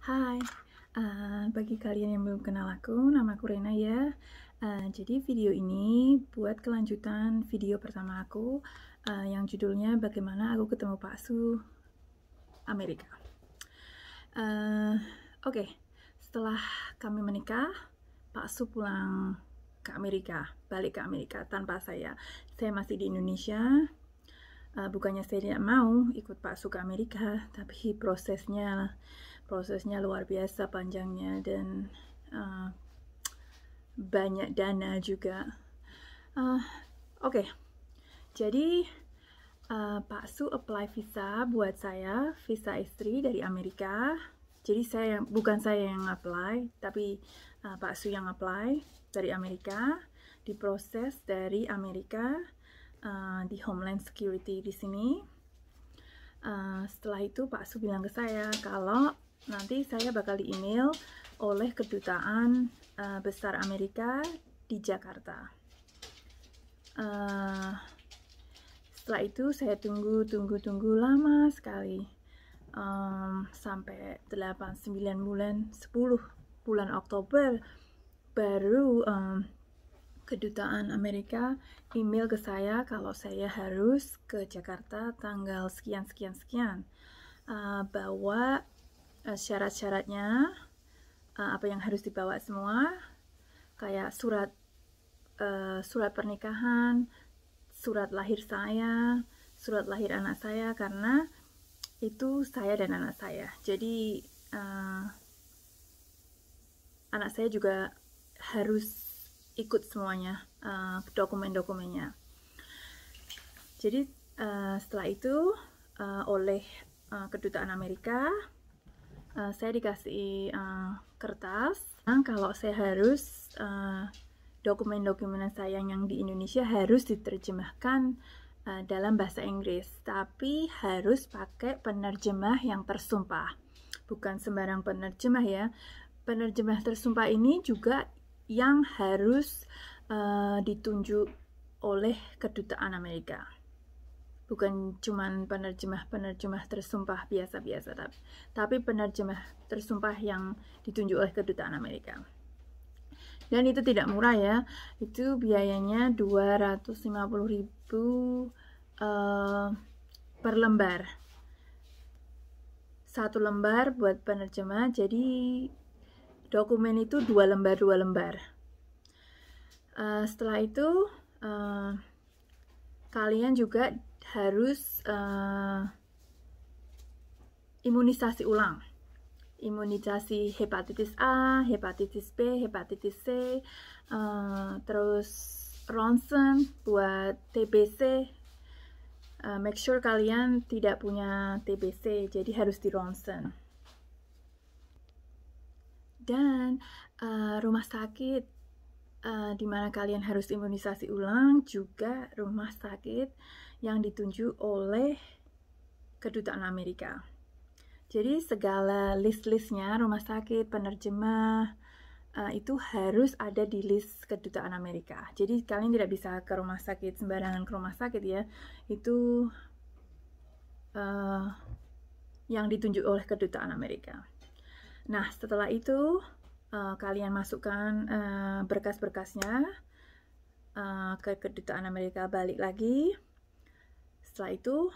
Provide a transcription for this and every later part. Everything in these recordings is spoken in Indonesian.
Hai, bagi kalian yang belum kenal aku, nama aku Rena ya. Jadi video ini buat kelanjutan video pertama aku yang judulnya bagaimana aku ketemu Pak Su Amerika. Oke, setelah kami menikah, Pak Su pulang ke Amerika, balik ke Amerika tanpa saya. Saya masih di Indonesia. Bukannya saya tidak mau ikut Pak Su ke Amerika, tapi prosesnya luar biasa panjangnya dan banyak dana juga. Oke. Jadi Pak Su apply visa buat saya, visa istri dari Amerika. Jadi bukan saya yang apply, tapi Pak Su yang apply dari Amerika, diproses dari Amerika di Homeland Security di sini. Setelah itu Pak Su bilang ke saya kalau nanti saya bakal di-email oleh Kedutaan Besar Amerika di Jakarta. Setelah itu saya tunggu lama sekali, sampai 8-9 bulan, 10 bulan Oktober baru Kedutaan Amerika email ke saya kalau saya harus ke Jakarta tanggal sekian, bawa syarat-syaratnya, apa yang harus dibawa semua, kayak surat pernikahan, surat lahir saya, surat lahir anak saya, karena itu saya dan anak saya. Jadi anak saya juga harus ikut semuanya, dokumen-dokumennya. Jadi setelah itu oleh Kedutaan Amerika saya dikasih kertas kalau saya harus dokumen-dokumen saya yang di Indonesia harus diterjemahkan dalam bahasa Inggris, tapi harus pakai penerjemah yang tersumpah, bukan sembarang penerjemah ya. Penerjemah tersumpah ini juga yang harus ditunjuk oleh Kedutaan Amerika, bukan cuman penerjemah tersumpah biasa-biasa, tapi penerjemah tersumpah yang ditunjuk oleh Kedutaan Amerika. Dan itu tidak murah ya, itu biayanya 250.000 per lembar. Satu lembar buat penerjemah, jadi dokumen itu 2 lembar. Setelah itu kalian juga harus imunisasi ulang. Imunisasi hepatitis A, hepatitis B, hepatitis C, terus ronsen buat TBC. Make sure kalian tidak punya TBC, jadi harus di ronsen. Dan rumah sakit di mana kalian harus imunisasi ulang juga rumah sakit yang ditunjuk oleh Kedutaan Amerika. Jadi segala list-listnya rumah sakit, penerjemah itu harus ada di list Kedutaan Amerika. Jadi kalian tidak bisa ke rumah sakit sembarangan ke rumah sakit ya. Itu yang ditunjuk oleh Kedutaan Amerika. Nah, setelah itu kalian masukkan berkas-berkasnya ke Kedutaan Amerika, balik lagi. Setelah itu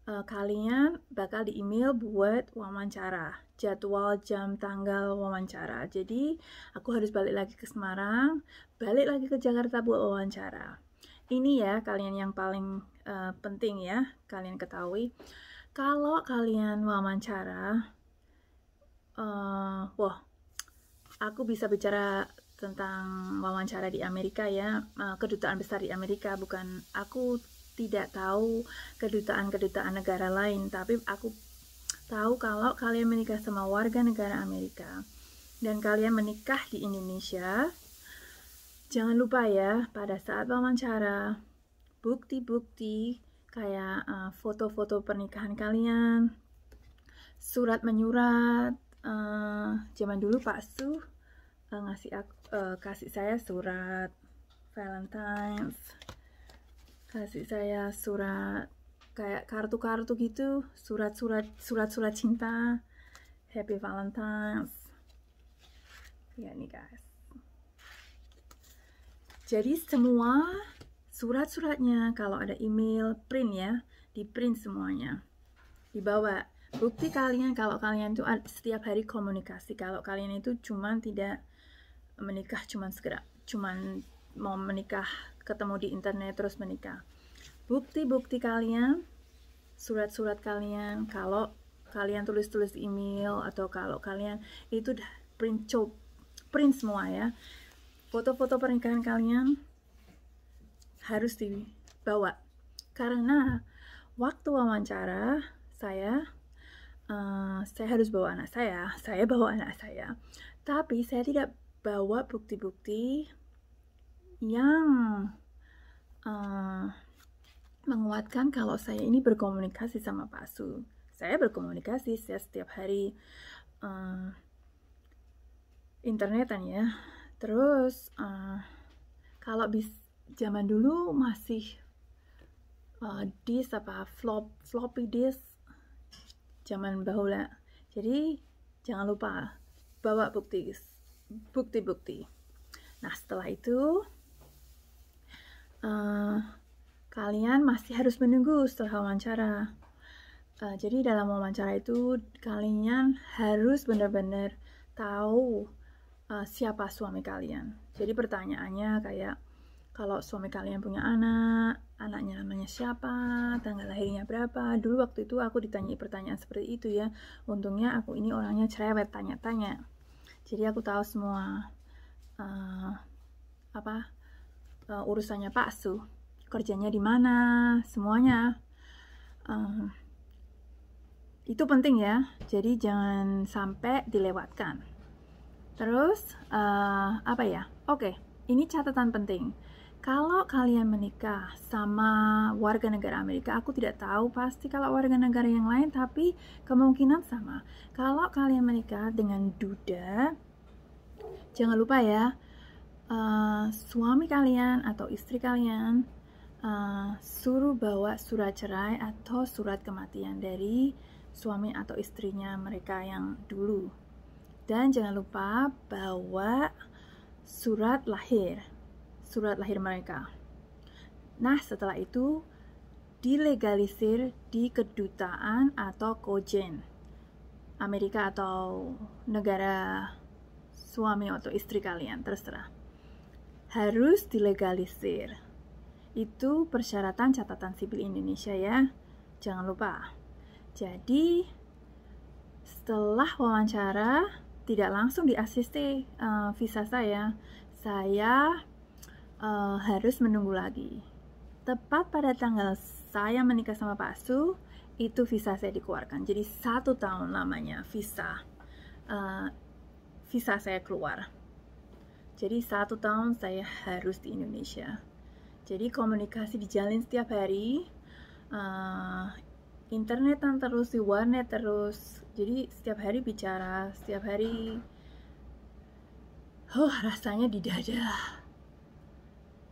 kalian bakal di-email buat wawancara, jadwal, jam, tanggal wawancara. Jadi aku harus balik lagi ke Semarang, balik lagi ke Jakarta buat wawancara. Ini ya kalian yang paling penting ya kalian ketahui. Kalau kalian wawancara, aku bisa bicara tentang wawancara di Amerika ya, Kedutaan Besar di Amerika, bukan aku tidak tahu kedutaan negara lain, tapi aku tahu kalau kalian menikah sama warga negara Amerika dan kalian menikah di Indonesia, jangan lupa ya pada saat wawancara bukti-bukti kayak foto-foto pernikahan kalian, surat menyurat. Zaman dulu Pak Su kasih saya surat Valentine's, kasih saya surat kayak kartu-kartu gitu, surat-surat cinta, Happy Valentine's. Ya nih guys. Jadi semua surat-suratnya, kalau ada email, print ya, di print semuanya, dibawa. Bukti kalian kalau kalian itu setiap hari komunikasi, kalau kalian itu cuman tidak menikah cuman mau menikah, ketemu di internet terus menikah. Bukti-bukti kalian, surat-surat kalian, kalau kalian tulis-tulis email, atau kalau kalian itu print semua ya. Foto-foto pernikahan kalian harus dibawa, karena waktu wawancara saya harus bawa anak saya bawa anak saya, tapi saya tidak bawa bukti-bukti yang menguatkan kalau saya ini berkomunikasi sama Pak Su. Saya berkomunikasi, saya setiap hari internetan ya. Terus kalau zaman dulu masih disk floppy disk, zaman bahula. Jadi jangan lupa bawa bukti-bukti. Nah setelah itu kalian masih harus menunggu setelah wawancara. Jadi dalam wawancara itu kalian harus benar-benar tahu siapa suami kalian. Jadi pertanyaannya kayak, kalau suami kalian punya anak, anaknya namanya siapa, tanggal lahirnya berapa. Dulu waktu itu aku ditanyai pertanyaan seperti itu ya. Untungnya aku ini orangnya cerewet, tanya-tanya. Jadi aku tahu semua urusannya Pak Su, kerjanya di mana, semuanya. Itu penting ya. Jadi jangan sampai dilewatkan. Terus Oke, ini catatan penting. Kalau kalian menikah sama warga negara Amerika, aku tidak tahu pasti kalau warga negara yang lain, tapi kemungkinan sama. Kalau kalian menikah dengan duda, jangan lupa ya, suami kalian atau istri kalian suruh bawa surat cerai atau surat kematian dari suami atau istrinya mereka yang dulu. Dan jangan lupa bawa surat lahir mereka. Nah setelah itu dilegalisir di kedutaan atau kojen Amerika atau negara suami atau istri kalian, terserah. Harus dilegalisir. Itu persyaratan catatan sipil Indonesia ya, jangan lupa. Jadi setelah wawancara tidak langsung di-assist visa saya harus menunggu lagi. Tepat pada tanggal saya menikah sama Pak Su, itu visa saya dikeluarkan. Jadi 1 tahun lamanya visa saya keluar. Jadi 1 tahun saya harus di Indonesia. Jadi komunikasi dijalin setiap hari, internetan terus, di warnet terus. Jadi setiap hari bicara, setiap hari rasanya di dada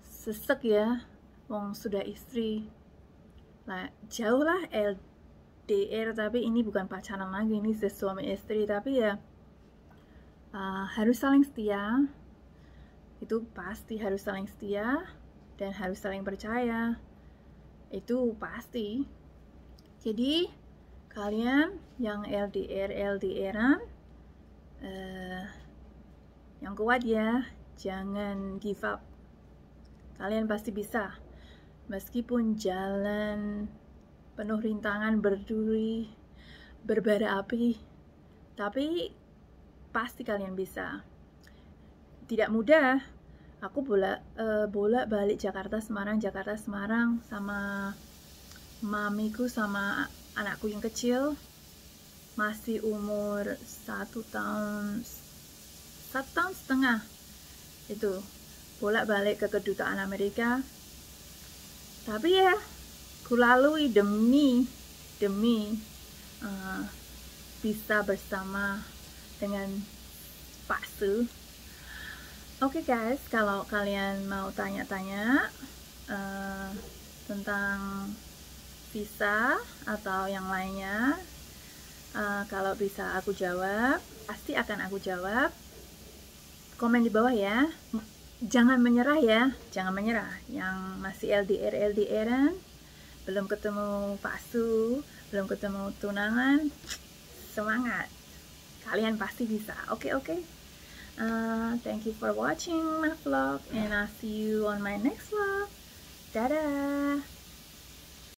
sesek ya, wong sudah istri lah, jauh lah LDR, tapi ini bukan pacaran lagi, ini suami istri. Tapi ya harus saling setia, itu pasti harus saling setia, dan harus saling percaya, itu pasti. Jadi kalian yang LDR-an yang kuat ya, jangan give up. Kalian pasti bisa, meskipun jalan penuh rintangan, berduri, berbara api, tapi pasti kalian bisa. Tidak mudah. Aku bolak-balik Jakarta Semarang sama mamiku sama anakku yang kecil, masih umur 1 tahun setengah, itu bolak-balik ke kedutaan Amerika. Tapi ya kulalui demi bisa bersama dengan Pak Su. Oke guys, kalau kalian mau tanya-tanya tentang visa atau yang lainnya, Kalau bisa aku jawab, pasti akan aku jawab. Komen di bawah ya. Jangan menyerah ya, jangan menyerah. Yang masih LDR-LDRan, belum ketemu Pak Su, belum ketemu tunangan, semangat. Kalian pasti bisa. Oke. Thank you for watching my vlog, and I'll see you on my next vlog. Dadah!